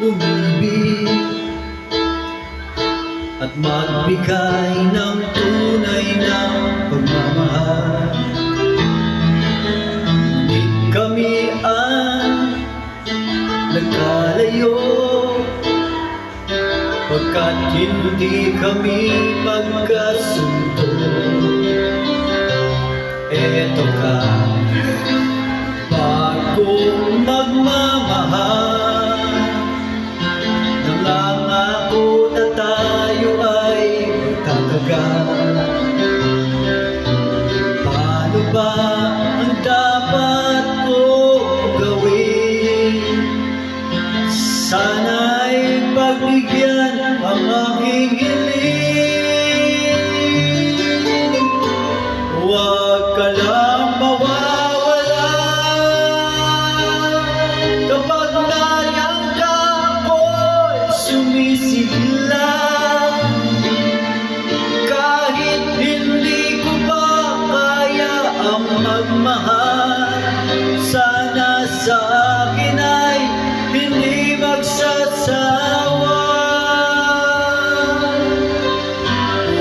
umibig at magbigay ng tunay na pagmamahal. Ngunit kami ang nagkalayo pagkat hindi kami magkasundo. Eto ka, bagong magmamahal, nangangako na tayo ay magtatagal. Paano ba ang dapat kong gawin? Sana'y pagbigyan ang aking hiling. Huwag ka lang mawawala kapag nariyang ka ako'y sumisigla. Kahit hindi ko pa kaya ang magmahal, sana sa akin ay hindi magsasawa.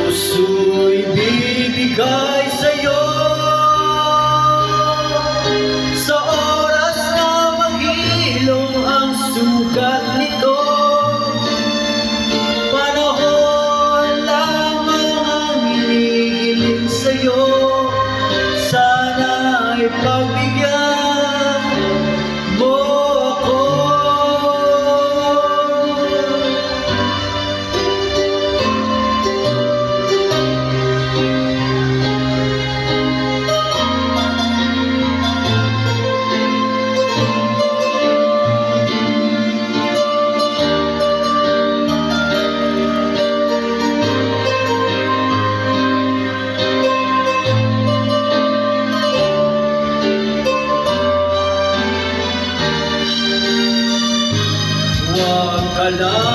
Puso'y bibigay sa'yo sa oras na maghilom ang sugat nito. Panahon lamang ang hinihiling sa'yo, sana'y pagbigyan mo ako. Huwag ka lang